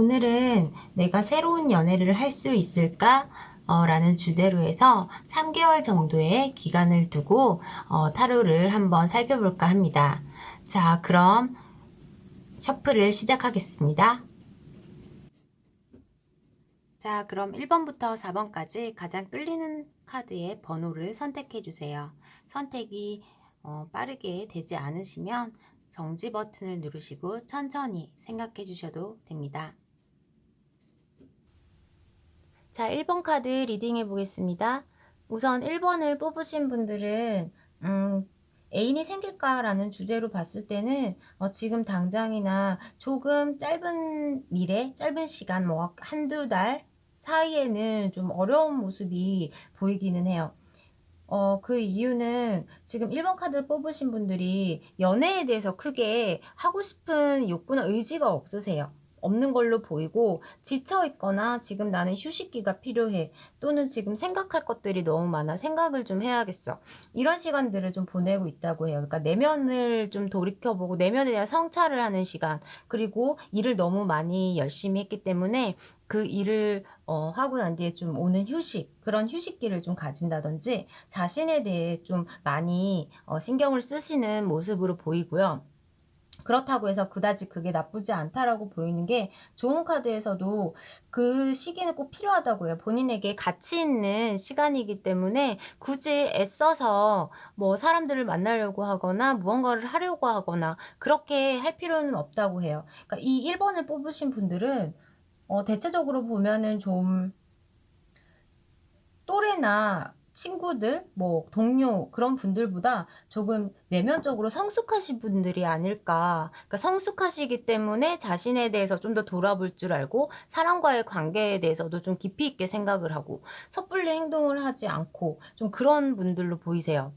오늘은 내가 새로운 연애를 할 수 있을까? 라는 주제로 해서 3개월 정도의 기간을 두고 타로를 한번 살펴볼까 합니다. 자, 그럼 셔플을 시작하겠습니다. 자, 그럼 1번부터 4번까지 가장 끌리는 카드의 번호를 선택해 주세요. 선택이 빠르게 되지 않으시면 정지 버튼을 누르시고 천천히 생각해 주셔도 됩니다. 자, 1번 카드 리딩해 보겠습니다. 우선 1번을 뽑으신 분들은 애인이 생길까라는 주제로 봤을 때는 지금 당장이나 조금 짧은 미래, 짧은 시간, 뭐 한두 달 사이에는 좀 어려운 모습이 보이기는 해요. 그 이유는 지금 1번 카드 뽑으신 분들이 연애에 대해서 크게 하고 싶은 욕구나 의지가 없으세요. 없는 걸로 보이고 지쳐 있거나 지금 나는 휴식기가 필요해 또는 지금 생각할 것들이 너무 많아 생각을 좀 해야겠어 이런 시간들을 좀 보내고 있다고 해요. 그러니까 내면을 좀 돌이켜보고 내면에 대한 성찰을 하는 시간, 그리고 일을 너무 많이 열심히 했기 때문에 그 일을 하고 난 뒤에 좀 오는 휴식, 그런 휴식기를 좀 가진다든지 자신에 대해 좀 많이 신경을 쓰시는 모습으로 보이고요. 그렇다고 해서 그다지 그게 나쁘지 않다라고 보이는 게 좋은 카드에서도 그 시기는 꼭 필요하다고 해요. 본인에게 가치 있는 시간이기 때문에 굳이 애써서 뭐 사람들을 만나려고 하거나 무언가를 하려고 하거나 그렇게 할 필요는 없다고 해요. 그러니까 이 1번을 뽑으신 분들은 대체적으로 보면은 좀 또래나 친구들, 뭐 동료 그런 분들보다 조금 내면적으로 성숙하신 분들이 아닐까. 그러니까 성숙하시기 때문에 자신에 대해서 좀 더 돌아볼 줄 알고 사람과의 관계에 대해서도 좀 깊이 있게 생각을 하고 섣불리 행동을 하지 않고 좀 그런 분들로 보이세요.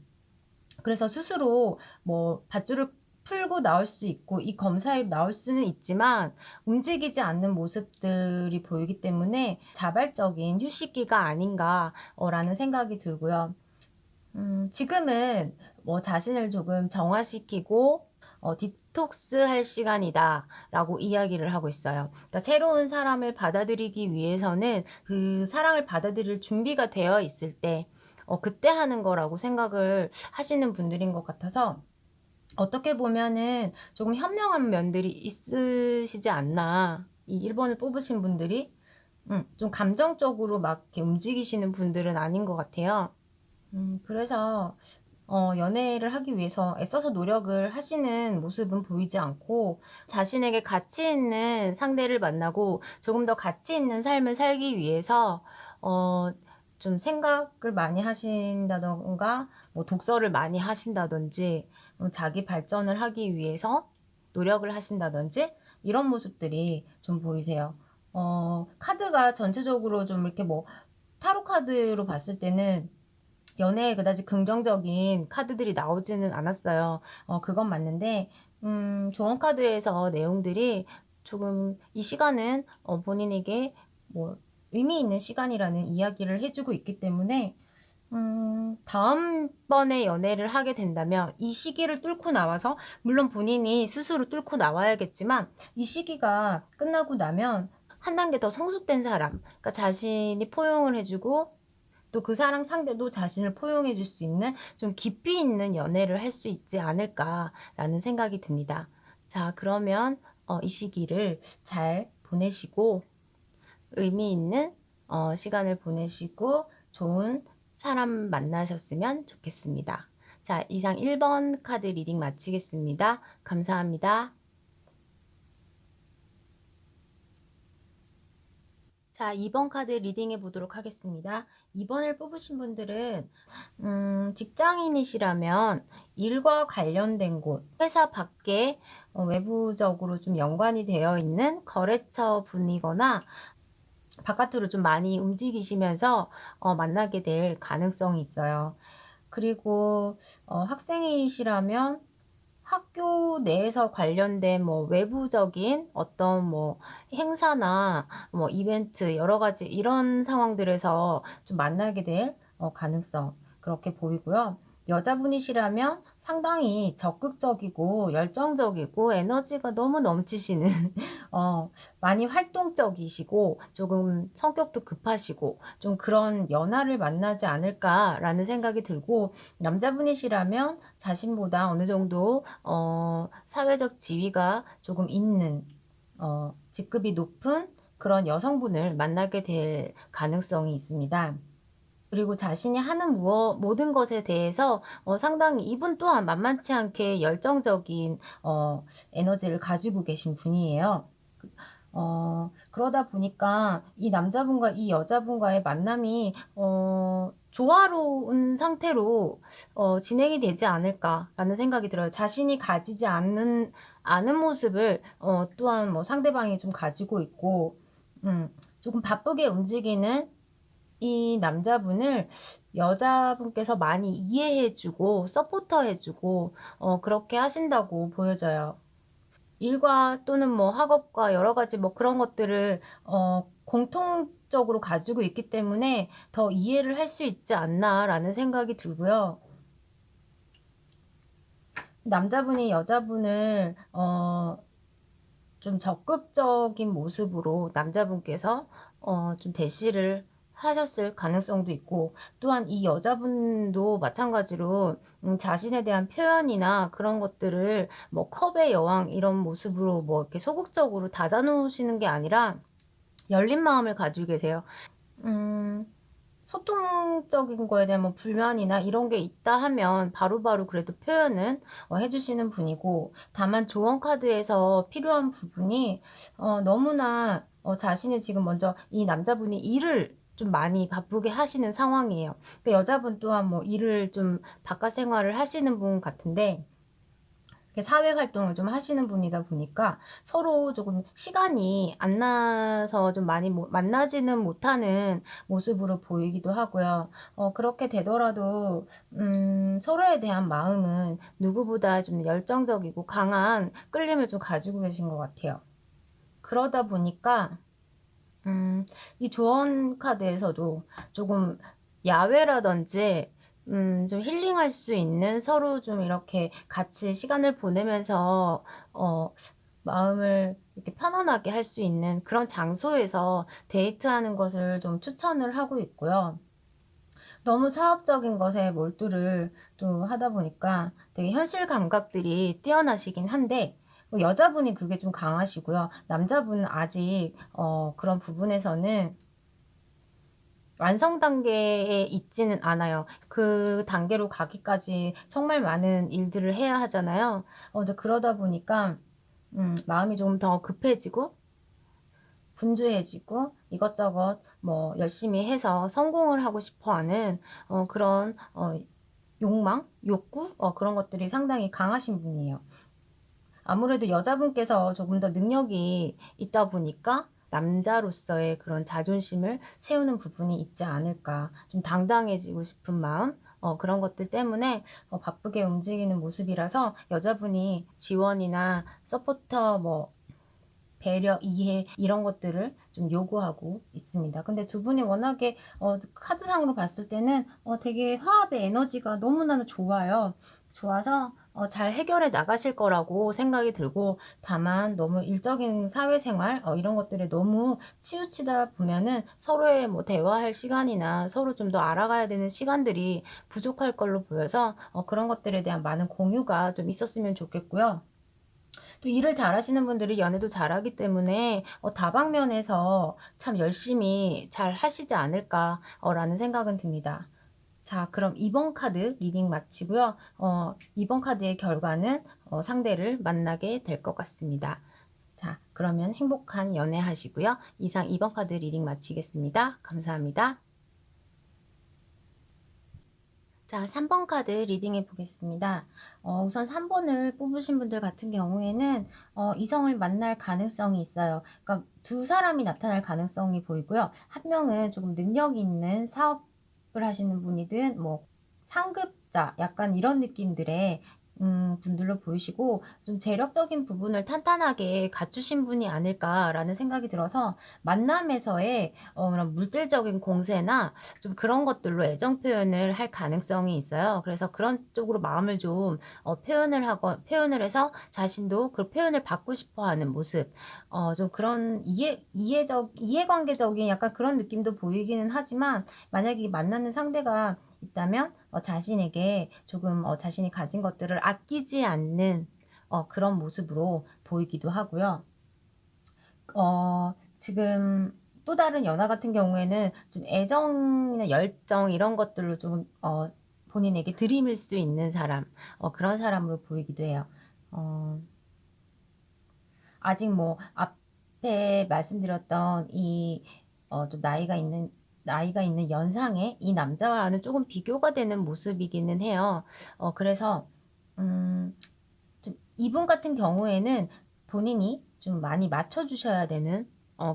그래서 스스로 뭐 밧줄을 풀고 나올 수 있고 이 검사에 나올 수는 있지만 움직이지 않는 모습들이 보이기 때문에 자발적인 휴식기가 아닌가라는 생각이 들고요. 지금은 뭐 자신을 조금 정화시키고 디톡스 할 시간이다 라고 이야기를 하고 있어요. 그러니까 새로운 사람을 받아들이기 위해서는 그 사랑을 받아들일 준비가 되어 있을 때 그때 하는 거라고 생각을 하시는 분들인 것 같아서 어떻게 보면은 조금 현명한 면들이 있으시지 않나. 이 1번을 뽑으신 분들이 좀 감정적으로 막 이렇게 움직이시는 분들은 아닌 것 같아요. 그래서 연애를 하기 위해서 애써서 노력을 하시는 모습은 보이지 않고 자신에게 가치 있는 상대를 만나고 조금 더 가치 있는 삶을 살기 위해서 좀 생각을 많이 하신다던가 뭐 독서를 많이 하신다든지 자기 발전을 하기 위해서 노력을 하신다든지 이런 모습들이 좀 보이세요. 카드가 전체적으로 좀 이렇게 뭐 타로 카드로 봤을 때는 연애에 그다지 긍정적인 카드들이 나오지는 않았어요. 그건 맞는데, 조언 카드에서 내용들이 조금 이 시간은 본인에게 뭐 의미 있는 시간이라는 이야기를 해주고 있기 때문에, 다음번에 연애를 하게 된다면 이 시기를 뚫고 나와서, 물론 본인이 스스로 뚫고 나와야겠지만, 이 시기가 끝나고 나면 한 단계 더 성숙된 사람, 그러니까 자신이 포용을 해주고, 또 그 사랑 상대도 자신을 포용해 줄 수 있는 좀 깊이 있는 연애를 할 수 있지 않을까라는 생각이 듭니다. 자, 그러면 이 시기를 잘 보내시고 의미 있는 시간을 보내시고 좋은 사람 만나셨으면 좋겠습니다. 자, 이상 1번 카드 리딩 마치겠습니다. 감사합니다. 자, 2번 카드 리딩해 보도록 하겠습니다. 2번을 뽑으신 분들은 직장인이시라면 일과 관련된 곳, 회사 밖에 외부적으로 좀 연관이 되어 있는 거래처 분이거나 바깥으로 좀 많이 움직이시면서 만나게 될 가능성이 있어요. 그리고 학생이시라면 학교 내에서 관련된 뭐 외부적인 어떤 뭐 행사나 뭐 이벤트 여러 가지 이런 상황들에서 좀 만나게 될 가능성 그렇게 보이고요. 여자분이시라면 상당히 적극적이고 열정적이고 에너지가 너무 넘치시는 많이 활동적이시고 조금 성격도 급하시고 좀 그런 연하를 만나지 않을까라는 생각이 들고, 남자분이시라면 자신보다 어느 정도 사회적 지위가 조금 있는 직급이 높은 그런 여성분을 만나게 될 가능성이 있습니다. 그리고 자신이 하는 모든 것에 대해서 상당히 이분 또한 만만치 않게 열정적인 에너지를 가지고 계신 분이에요. 그러다 보니까 이 남자분과 이 여자분과의 만남이 조화로운 상태로 진행이 되지 않을까라는 생각이 들어요. 자신이 가지지 않은 모습을 또한 뭐 상대방이 좀 가지고 있고, 조금 바쁘게 움직이는 이 남자분을 여자분께서 많이 이해해주고 서포터해주고 그렇게 하신다고 보여져요. 일과 또는 뭐 학업과 여러 가지 뭐 그런 것들을 공통적으로 가지고 있기 때문에 더 이해를 할 수 있지 않나라는 생각이 들고요. 남자분이 여자분을 좀 적극적인 모습으로 남자분께서 좀 대시를 하셨을 가능성도 있고, 또한 이 여자분도 마찬가지로 자신에 대한 표현이나 그런 것들을 뭐 컵의 여왕 이런 모습으로 뭐 이렇게 소극적으로 닫아놓으시는 게 아니라 열린 마음을 가지고 계세요. 음, 소통적인 거에 대한 뭐 불만이나 이런 게 있다 하면 바로바로 그래도 표현은 해주시는 분이고, 다만 조언 카드에서 필요한 부분이 너무나 자신이 지금 먼저 이 남자분이 일을 좀 많이 바쁘게 하시는 상황이에요. 그 여자분 또한 뭐 일을 좀 바깥 생활을 하시는 분 같은데, 사회 활동을 좀 하시는 분이다 보니까 서로 조금 시간이 안 나서 좀 많이 만나지는 못하는 모습으로 보이기도 하고요. 그렇게 되더라도 서로에 대한 마음은 누구보다 좀 열정적이고 강한 끌림을 좀 가지고 계신 것 같아요. 그러다 보니까 이 조언 카드에서도 조금 야외라든지 좀 힐링할 수 있는, 서로 좀 이렇게 같이 시간을 보내면서 마음을 이렇게 편안하게 할 수 있는 그런 장소에서 데이트하는 것을 좀 추천을 하고 있고요. 너무 사업적인 것에 몰두를 또 하다 보니까 되게 현실 감각들이 뛰어나시긴 한데, 여자분이 그게 좀 강하시고요. 남자분은 아직 그런 부분에서는 완성 단계에 있지는 않아요. 그 단계로 가기까지 정말 많은 일들을 해야 하잖아요. 이제 그러다 보니까 마음이 조금 더 급해지고 분주해지고 이것저것 뭐 열심히 해서 성공을 하고 싶어 하는 그런 욕망, 욕구 그런 것들이 상당히 강하신 분이에요. 아무래도 여자분께서 조금 더 능력이 있다 보니까 남자로서의 그런 자존심을 세우는 부분이 있지 않을까. 좀 당당해지고 싶은 마음, 그런 것들 때문에 바쁘게 움직이는 모습이라서 여자분이 지원이나 서포터, 뭐 배려, 이해 이런 것들을 좀 요구하고 있습니다. 근데 두 분이 워낙에 카드상으로 봤을 때는 되게 화합의 에너지가 너무나도 좋아요. 좋아서 잘 해결해 나가실 거라고 생각이 들고, 다만 너무 일적인 사회생활 이런 것들에 너무 치우치다 보면은 서로의 뭐 대화할 시간이나 서로 좀 더 알아가야 되는 시간들이 부족할 걸로 보여서 그런 것들에 대한 많은 공유가 좀 있었으면 좋겠고요. 또 일을 잘하시는 분들이 연애도 잘하기 때문에 다방면에서 참 열심히 잘 하시지 않을까라는 생각은 듭니다. 자, 그럼 2번 카드 리딩 마치고요. 2번 카드의 결과는 상대를 만나게 될 것 같습니다. 자, 그러면 행복한 연애 하시고요. 이상 2번 카드 리딩 마치겠습니다. 감사합니다. 자, 3번 카드 리딩해 보겠습니다. 우선 3번을 뽑으신 분들 같은 경우에는 이성을 만날 가능성이 있어요. 그러니까 두 사람이 나타날 가능성이 보이고요. 한 명은 조금 능력 있는 사업을 하시는 분이든 뭐 상급자 약간 이런 느낌들의 분들로 보이시고 좀 재력적인 부분을 탄탄하게 갖추신 분이 아닐까라는 생각이 들어서 만남에서의 그런 물질적인 공세나 좀 그런 것들로 애정 표현을 할 가능성이 있어요. 그래서 그런 쪽으로 마음을 좀 표현을 해서 자신도 그 표현을 받고 싶어 하는 모습, 좀 그런 이해관계적인 약간 그런 느낌도 보이기는 하지만, 만약에 만나는 상대가 있다면 자신에게 조금 자신이 가진 것들을 아끼지 않는 그런 모습으로 보이기도 하고요. 지금 또 다른 연하 같은 경우에는 좀 애정이나 열정 이런 것들로 좀 본인에게 들이밀 수 있는 사람, 그런 사람으로 보이기도 해요. 아직 뭐 앞에 말씀드렸던 이 좀 나이가 있는 연상의 이 남자와는 조금 비교가 되는 모습이기는 해요. 그래서 좀 이분 같은 경우에는 본인이 좀 많이 맞춰주셔야 되는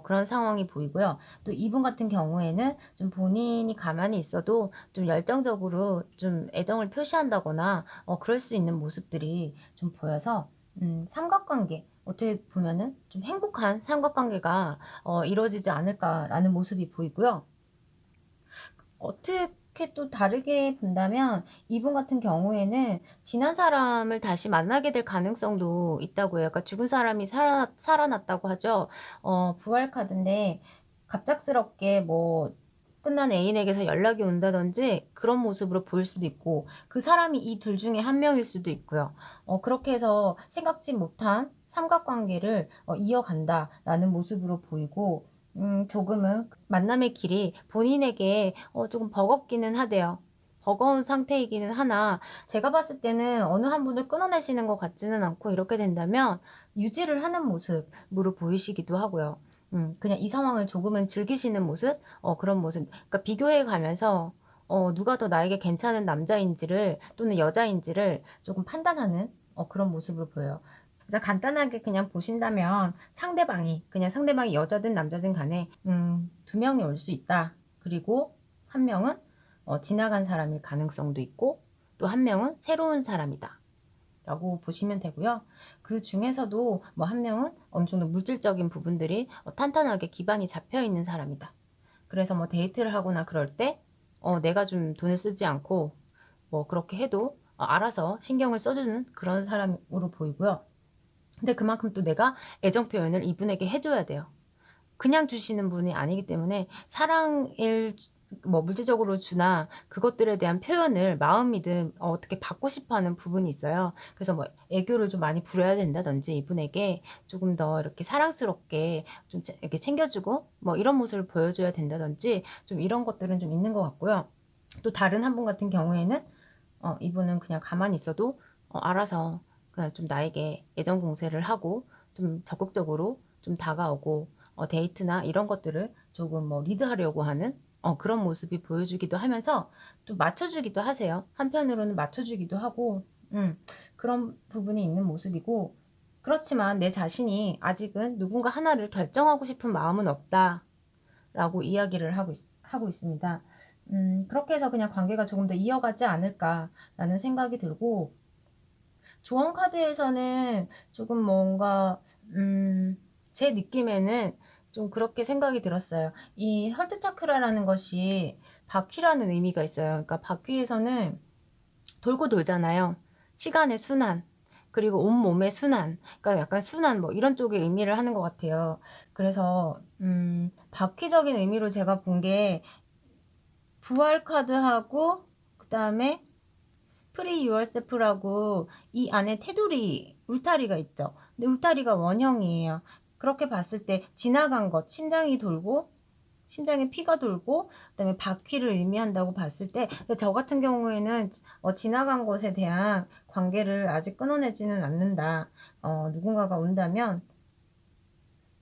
그런 상황이 보이고요. 또 이분 같은 경우에는 좀 본인이 가만히 있어도 좀 열정적으로 좀 애정을 표시한다거나 그럴 수 있는 모습들이 좀 보여서 삼각관계, 어떻게 보면은 좀 행복한 삼각관계가 이루어지지 않을까라는 모습이 보이고요. 어떻게 또 다르게 본다면 이분 같은 경우에는 지난 사람을 다시 만나게 될 가능성도 있다고 해요. 그러니까 죽은 사람이 살아났다고 하죠. 부활 카드인데 갑작스럽게 뭐 끝난 애인에게서 연락이 온다든지 그런 모습으로 보일 수도 있고, 그 사람이 이 둘 중에 한 명일 수도 있고요. 그렇게 해서 생각지 못한 삼각관계를 이어간다라는 모습으로 보이고, 조금은 만남의 길이 본인에게 조금 버겁기는 하대요. 버거운 상태이기는 하나, 제가 봤을 때는 어느 한 분을 끊어내시는 것 같지는 않고, 이렇게 된다면 유지를 하는 모습으로 보이시기도 하고요. 그냥 이 상황을 조금은 즐기시는 모습, 그런 모습. 그러니까 비교해 가면서 누가 더 나에게 괜찮은 남자인지를 또는 여자인지를 조금 판단하는 그런 모습을 보여요. 그래서 간단하게 그냥 보신다면 그냥 상대방이 여자든 남자든 간에 두 명이 올 수 있다. 그리고 한 명은 지나간 사람일 가능성도 있고, 또 한 명은 새로운 사람이다 라고 보시면 되고요. 그 중에서도 뭐 한 명은 어느 정도 물질적인 부분들이 탄탄하게 기반이 잡혀 있는 사람이다. 그래서 뭐 데이트를 하거나 그럴 때 내가 좀 돈을 쓰지 않고 뭐 그렇게 해도 알아서 신경을 써주는 그런 사람으로 보이고요. 근데 그만큼 또 내가 애정 표현을 이분에게 해줘야 돼요. 그냥 주시는 분이 아니기 때문에 사랑을 뭐 물질적으로 주나 그것들에 대한 표현을 마음이든 어떻게 받고 싶어 하는 부분이 있어요. 그래서 뭐 애교를 좀 많이 부려야 된다든지, 이분에게 조금 더 이렇게 사랑스럽게 좀 이렇게 챙겨주고 뭐 이런 모습을 보여줘야 된다든지, 좀 이런 것들은 좀 있는 것 같고요. 또 다른 한 분 같은 경우에는 이분은 그냥 가만히 있어도 알아서 그냥 좀 나에게 애정 공세를 하고 좀 적극적으로 좀 다가오고 데이트나 이런 것들을 조금 뭐 리드하려고 하는 그런 모습이 보여주기도 하면서 또 맞춰주기도 하세요. 한편으로는 맞춰주기도 하고 그런 부분이 있는 모습이고, 그렇지만 내 자신이 아직은 누군가 하나를 결정하고 싶은 마음은 없다라고 이야기를 하고 있습니다. 그렇게 해서 그냥 관계가 조금 더 이어가지 않을까라는 생각이 들고, 조언 카드에서는 조금 뭔가 제 느낌에는 좀 그렇게 생각이 들었어요. 이 헐트 차크라라는 것이 바퀴라는 의미가 있어요. 그러니까 바퀴에서는 돌고 돌잖아요. 시간의 순환, 그리고 온몸의 순환, 그러니까 약간 순환 뭐 이런 쪽의 의미를 하는 것 같아요. 그래서 바퀴적인 의미로 제가 본 게 부활 카드하고 그다음에 프리 유얼셀프라고 이 안에 테두리 울타리가 있죠. 근데 울타리가 원형이에요. 그렇게 봤을 때 지나간 것, 심장에 피가 돌고 그다음에 바퀴를 의미한다고 봤을 때, 저 같은 경우에는 지나간 것에 대한 관계를 아직 끊어내지는 않는다. 누군가가 온다면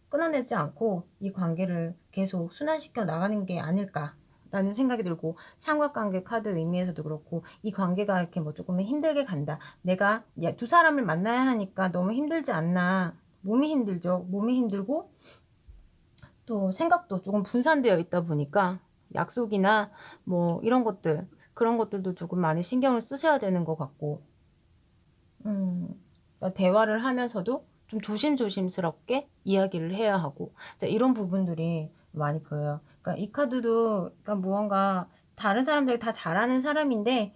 끊어내지 않고 이 관계를 계속 순환시켜 나가는 게 아닐까라는 생각이 들고, 삼각관계 카드 의미에서도 그렇고 이 관계가 이렇게 뭐 조금 힘들게 간다. 내가 두 사람을 만나야 하니까 너무 힘들지 않나. 몸이 힘들죠. 몸이 힘들고 또 생각도 조금 분산되어 있다 보니까 약속이나 뭐 이런 것들, 그런 것들도 조금 많이 신경을 쓰셔야 되는 것 같고, 그러니까 대화를 하면서도 좀 조심조심스럽게 이야기를 해야 하고, 이런 부분들이 많이 보여요. 그러니까 이 카드도, 그러니까 무언가 다른 사람들이 다 잘하는 사람인데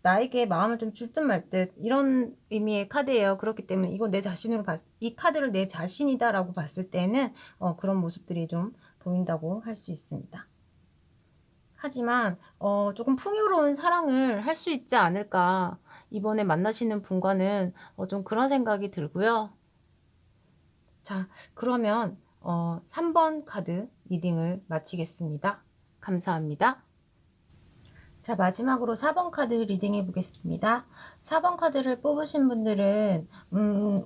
나에게 마음을 좀 줄 듯 말 듯, 이런 의미의 카드예요. 그렇기 때문에 이거 내 자신으로 이 카드를 내 자신이다라고 봤을 때는 그런 모습들이 좀 보인다고 할 수 있습니다. 하지만 조금 풍요로운 사랑을 할 수 있지 않을까, 이번에 만나시는 분과는 좀 그런 생각이 들고요. 자, 그러면 3번 카드 리딩을 마치겠습니다. 감사합니다. 자, 마지막으로 4번 카드 리딩 해보겠습니다. 4번 카드를 뽑으신 분들은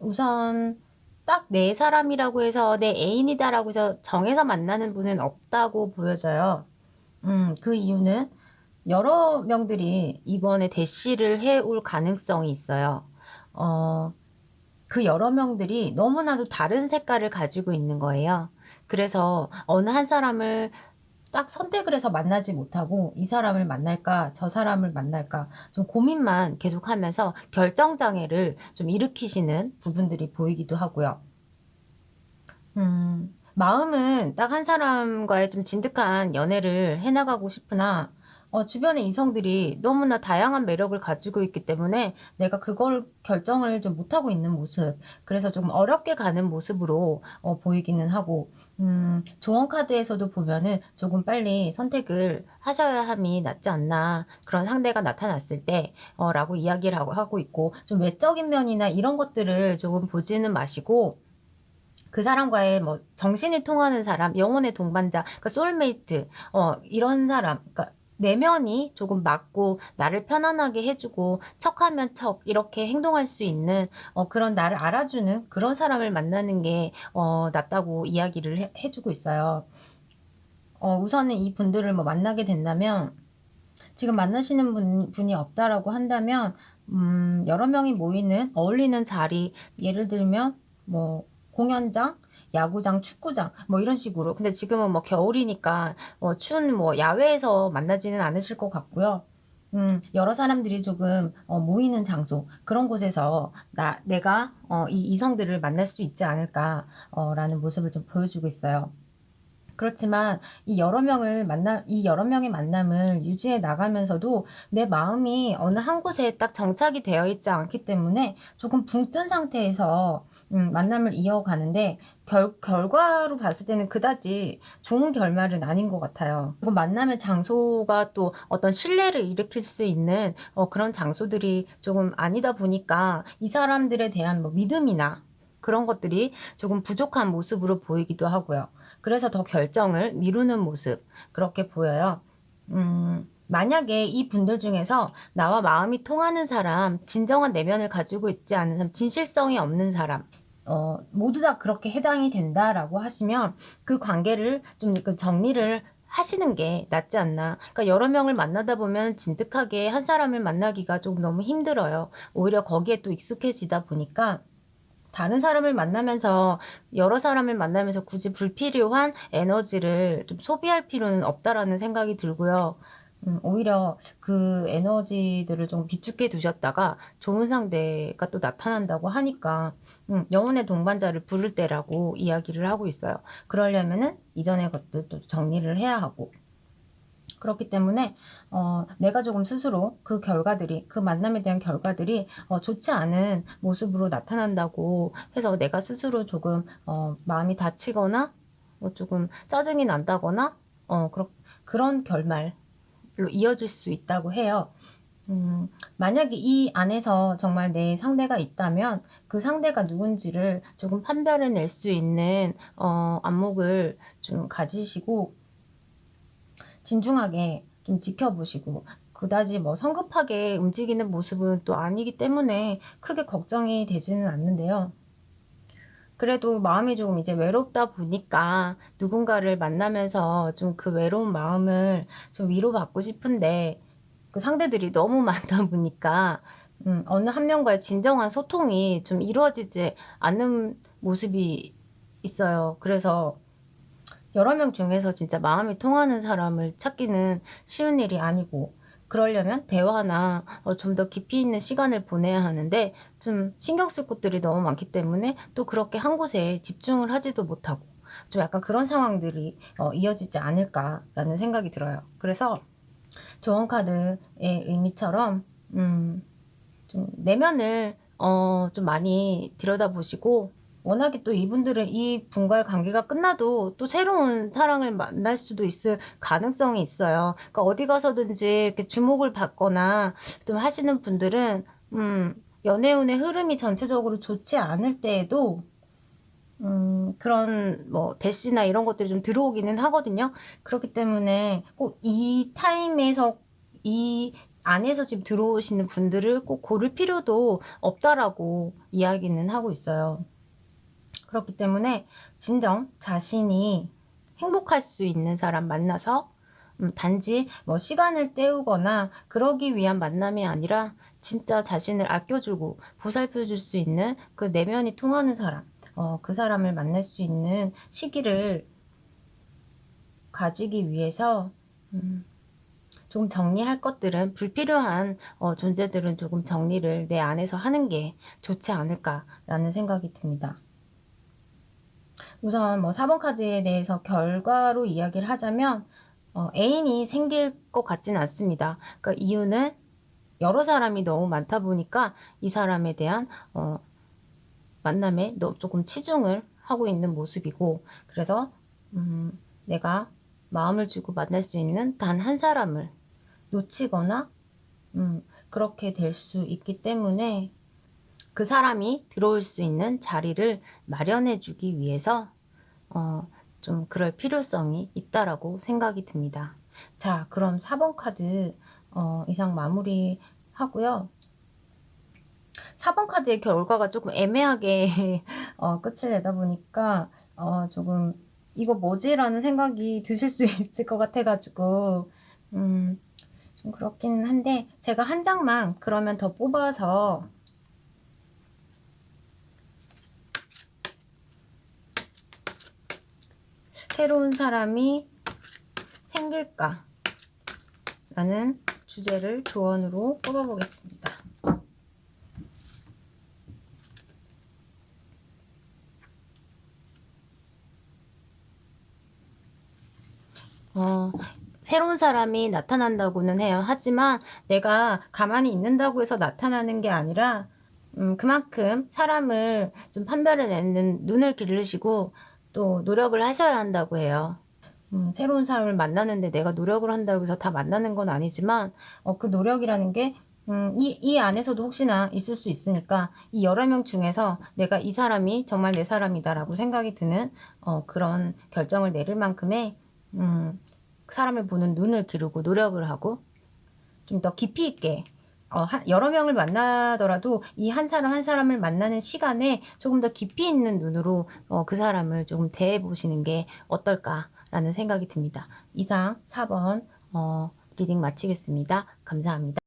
우선 딱 내 사람이라고 해서 내 애인이다라고 해서 정해서 만나는 분은 없다고 보여져요. 그 이유는 여러 명들이 이번에 대시를 해올 가능성이 있어요. 그 여러 명들이 너무나도 다른 색깔을 가지고 있는 거예요. 그래서 어느 한 사람을 딱 선택을 해서 만나지 못하고 이 사람을 만날까 저 사람을 만날까 좀 고민만 계속하면서 결정장애를 좀 일으키시는 부분들이 보이기도 하고요. 마음은 딱 한 사람과의 좀 진득한 연애를 해나가고 싶으나 주변의 이성들이 너무나 다양한 매력을 가지고 있기 때문에 내가 그걸 결정을 좀 못하고 있는 모습, 그래서 조금 어렵게 가는 모습으로 보이기는 하고, 조언 카드에서도 보면은 조금 빨리 선택을 하셔야 함이 낫지 않나, 그런 상대가 나타났을 때 라고 이야기를 하고 있고, 좀 외적인 면이나 이런 것들을 조금 보지는 마시고, 그 사람과의 뭐 정신이 통하는 사람, 영혼의 동반자, 그러니까 소울메이트, 이런 사람, 그러니까 내면이 조금 맞고 나를 편안하게 해주고 척하면 척 이렇게 행동할 수 있는 그런 나를 알아주는 그런 사람을 만나는 게 낫다고 이야기를 해주고 있어요. 우선은 이 분들을 뭐 만나게 된다면, 지금 만나시는 분이 없다라고 한다면 여러 명이 모이는 어울리는 자리, 예를 들면 뭐 공연장, 야구장, 축구장 뭐 이런 식으로. 근데 지금은 뭐 겨울이니까 추운 뭐 야외에서 만나지는 않으실 것 같고요. 여러 사람들이 조금 모이는 장소, 그런 곳에서 내가 이 이성들을 만날 수 있지 않을까 라는 모습을 좀 보여주고 있어요. 그렇지만 이 여러 명의 만남을 유지해 나가면서도 내 마음이 어느 한 곳에 딱 정착이 되어 있지 않기 때문에 조금 붕 뜬 상태에서 만남을 이어가는데, 결과로 봤을 때는 그다지 좋은 결말은 아닌 것 같아요. 그리고 만남의 장소가 또 어떤 신뢰를 일으킬 수 있는 그런 장소들이 조금 아니다 보니까 이 사람들에 대한 뭐 믿음이나 그런 것들이 조금 부족한 모습으로 보이기도 하고요. 그래서 더 결정을 미루는 모습, 그렇게 보여요. 만약에 이 분들 중에서 나와 마음이 통하는 사람, 진정한 내면을 가지고 있지 않은 사람, 진실성이 없는 사람, 모두 다 그렇게 해당이 된다라고 하시면 그 관계를 좀 정리를 하시는 게 낫지 않나. 그러니까 여러 명을 만나다 보면 진득하게 한 사람을 만나기가 좀 너무 힘들어요. 오히려 거기에 또 익숙해지다 보니까 다른 사람을 만나면서, 여러 사람을 만나면서 굳이 불필요한 에너지를 좀 소비할 필요는 없다라는 생각이 들고요. 오히려 그 에너지들을 좀 비축해 두셨다가 좋은 상대가 또 나타난다고 하니까 영혼의 동반자를 부를 때라고 이야기를 하고 있어요. 그러려면은 이전의 것들도 정리를 해야 하고, 그렇기 때문에 내가 조금 스스로 그 만남에 대한 결과들이 좋지 않은 모습으로 나타난다고 해서 내가 스스로 조금 마음이 다치거나 조금 짜증이 난다거나 그런 결말로 이어질 수 있다고 해요. 만약에 이 안에서 정말 내 상대가 있다면 그 상대가 누군지를 조금 판별해낼 수 있는 안목을 좀 가지시고 진중하게 좀 지켜보시고, 그다지 뭐 성급하게 움직이는 모습은 또 아니기 때문에 크게 걱정이 되지는 않는데요. 그래도 마음이 조금 이제 외롭다 보니까 누군가를 만나면서 좀 그 외로운 마음을 좀 위로받고 싶은데, 그 상대들이 너무 많다 보니까 어느 한 명과의 진정한 소통이 좀 이루어지지 않는 모습이 있어요. 그래서 여러 명 중에서 진짜 마음이 통하는 사람을 찾기는 쉬운 일이 아니고, 그러려면 대화나 좀 더 깊이 있는 시간을 보내야 하는데 좀 신경 쓸 것들이 너무 많기 때문에 또 그렇게 한 곳에 집중을 하지도 못하고 좀 약간 그런 상황들이 이어지지 않을까라는 생각이 들어요. 그래서 조언 카드의 의미처럼 좀 내면을 좀 많이 들여다보시고, 워낙에 또 이분들은 이 분과의 관계가 끝나도 또 새로운 사랑을 만날 수도 있을 가능성이 있어요. 그러니까 어디 가서든지 이렇게 주목을 받거나 좀 하시는 분들은 연애운의 흐름이 전체적으로 좋지 않을 때에도 그런 뭐 대시나 이런 것들이 좀 들어오기는 하거든요. 그렇기 때문에 꼭 이 타임에서 이 안에서 지금 들어오시는 분들을 꼭 고를 필요도 없다라고 이야기는 하고 있어요. 그렇기 때문에 진정 자신이 행복할 수 있는 사람 만나서 단지 뭐 시간을 때우거나 그러기 위한 만남이 아니라 진짜 자신을 아껴주고 보살펴줄 수 있는 그 내면이 통하는 사람, 그 사람을 만날 수 있는 시기를 가지기 위해서 조금 정리할 것들은 불필요한 존재들은 조금 정리를 내 안에서 하는 게 좋지 않을까라는 생각이 듭니다. 우선 뭐 4번 카드에 대해서 결과로 이야기를 하자면 애인이 생길 것 같지는 않습니다. 그러니까 이유는 여러 사람이 너무 많다 보니까 이 사람에 대한 만남에 조금 치중을 하고 있는 모습이고, 그래서 내가 마음을 주고 만날 수 있는 단 한 사람을 놓치거나 그렇게 될 수 있기 때문에 그 사람이 들어올 수 있는 자리를 마련해 주기 위해서 좀 그럴 필요성이 있다라고 생각이 듭니다. 자, 그럼 4번 카드 이상 마무리 하고요. 4번 카드의 결과가 조금 애매하게 끝을 내다 보니까 조금 이거 뭐지? 라는 생각이 드실 수 있을 것 같아가지고 좀 그렇긴 한데, 제가 한 장만 그러면 더 뽑아서 새로운 사람이 생길까? 라는 주제를 조언으로 뽑아보겠습니다. 새로운 사람이 나타난다고는 해요. 하지만 내가 가만히 있는다고 해서 나타나는 게 아니라 그만큼 사람을 좀 판별해내는 눈을 기르시고 또 노력을 하셔야 한다고 해요. 새로운 사람을 만나는데 내가 노력을 한다고 해서 다 만나는 건 아니지만 그 노력이라는 게 이 안에서도 혹시나 있을 수 있으니까 이 여러 명 중에서 내가 이 사람이 정말 내 사람이다라고 생각이 드는 그런 결정을 내릴 만큼의 사람을 보는 눈을 기르고 노력을 하고 좀 더 깊이 있게 여러 명을 만나더라도 이 한 사람 한 사람을 만나는 시간에 조금 더 깊이 있는 눈으로 그 사람을 조금 대해 보시는 게 어떨까라는 생각이 듭니다. 이상 4번 리딩 마치겠습니다. 감사합니다.